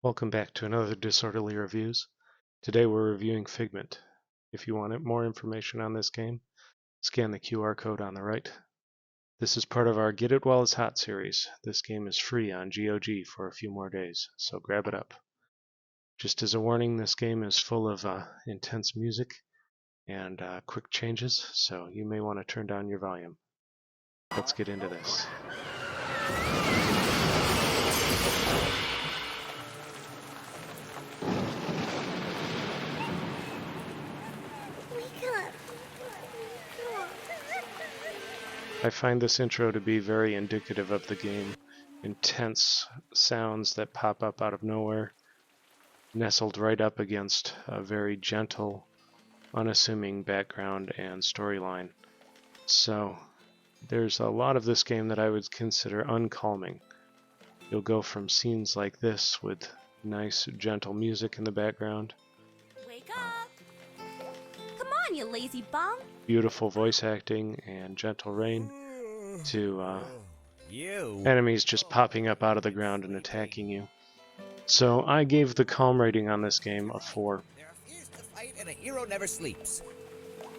Welcome back to another Disorderly Reviews. Today we're reviewing Figment. If you want more information on this game, scan the QR code on the right. This is part of our Get It While It's Hot series. This game is free on GOG for a few more days, so grab it up. Just as a warning, this game is full of intense music and quick changes, so you may want to turn down your volume. Let's get into this. I find this intro to be very indicative of the game. Intense sounds that pop up out of nowhere, nestled right up against a very gentle, unassuming background and storyline. So there's a lot of this game that I would consider uncalming. You'll go from scenes like this with nice, gentle music in the background, Wake up! Come on, you lazy bum! beautiful voice acting and gentle rain, to enemies just popping up out of the ground and attacking you. So I gave the calm rating on this game a 4. There are fears to fight and a hero never sleeps.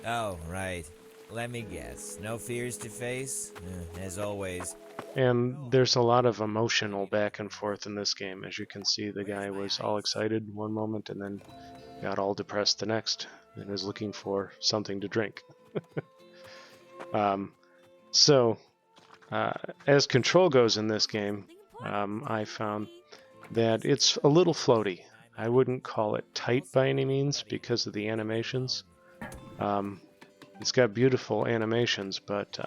Oh, right. Let me guess. No fears to face? As always. And there's a lot of emotional back and forth in this game. As you can see, the guy was all excited one moment and then got all depressed the next and is looking for something to drink. As control goes in this game, I found that it's a little floaty. I wouldn't call it tight by any means because of the animations. It's got beautiful animations, but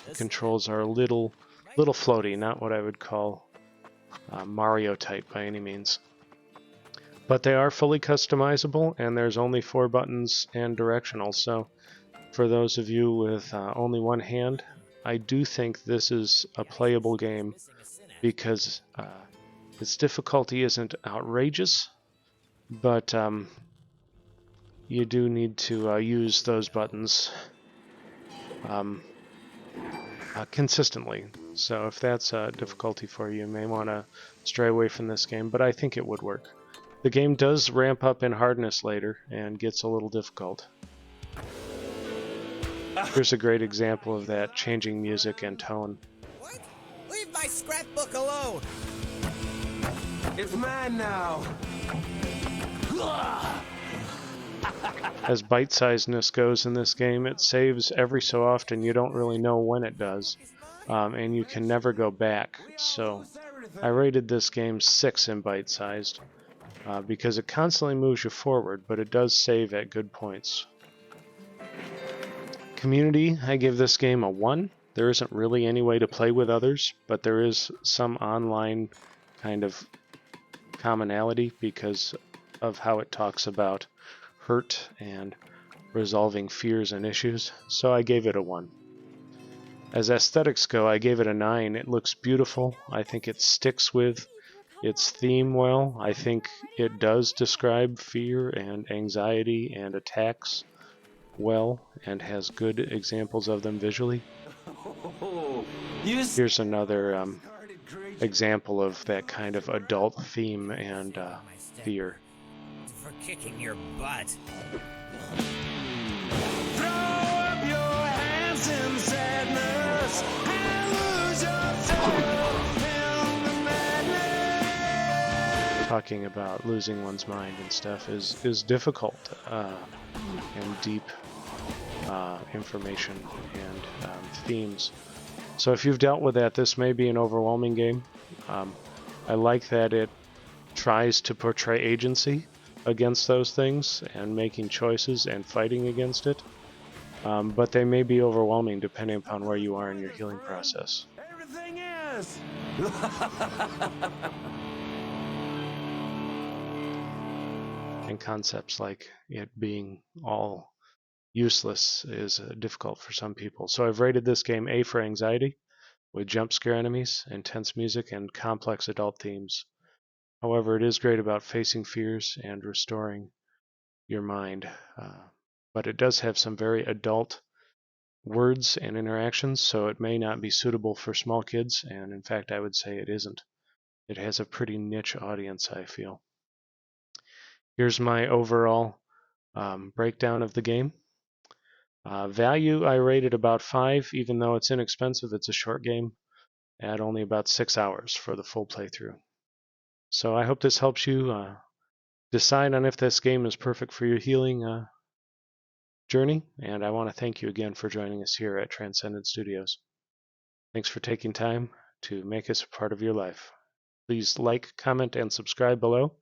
the controls are a little floaty, not what I would call Mario tight by any means. But they are fully customizable, and there's only 4 buttons and directional, so for those of you with only one hand, I do think this is a playable game because its difficulty isn't outrageous, but you do need to use those buttons consistently. So if that's a difficulty for you, you may want to stray away from this game, but I think it would work. The game does ramp up in hardness later and gets a little difficult. Here's a great example of that, changing music and tone. What? Leave my scrapbook alone! It's mine now. As bite-sizedness goes in this game, it saves every so often. You don't really know when it does, and you can never go back. So I rated this game 6 in bite-sized because it constantly moves you forward, but it does save at good points. Community, I give this game a 1. There isn't really any way to play with others, but there is some online kind of commonality because of how it talks about hurt and resolving fears and issues, so I gave it a 1. As aesthetics go, I gave it a 9. It looks beautiful. I think it sticks with its theme well. I think it does describe fear and anxiety and attacks well and has good examples of them visually. Here's another example of that kind of adult theme and fear. For kicking your butt. Throw up your hands in sadness and lose yourself in the madness. Talking about losing one's mind and stuff is difficult and deep information and themes. So if you've dealt with that, this may be an overwhelming game. I like that it tries to portray agency against those things and making choices and fighting against it, but they may be overwhelming depending upon where you are in your healing process. Everything is. And concepts like it being all useless is difficult for some people. So I've rated this game A for anxiety, with jump scare enemies, intense music, and complex adult themes. However, it is great about facing fears and restoring your mind. But it does have some very adult words and interactions, so it may not be suitable for small kids, and in fact I would say it isn't. It has a pretty niche audience, I feel. Here's my overall breakdown of the game. Value, I rated about 5, even though it's inexpensive. It's a short game at only about 6 hours for the full playthrough. So I hope this helps you decide on if this game is perfect for your healing journey, and I want to thank you again for joining us here at Transcendent Studios. Thanks for taking time to make us a part of your life. Please like, comment, and subscribe below,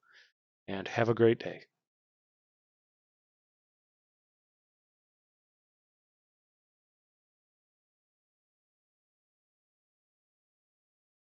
and have a great day.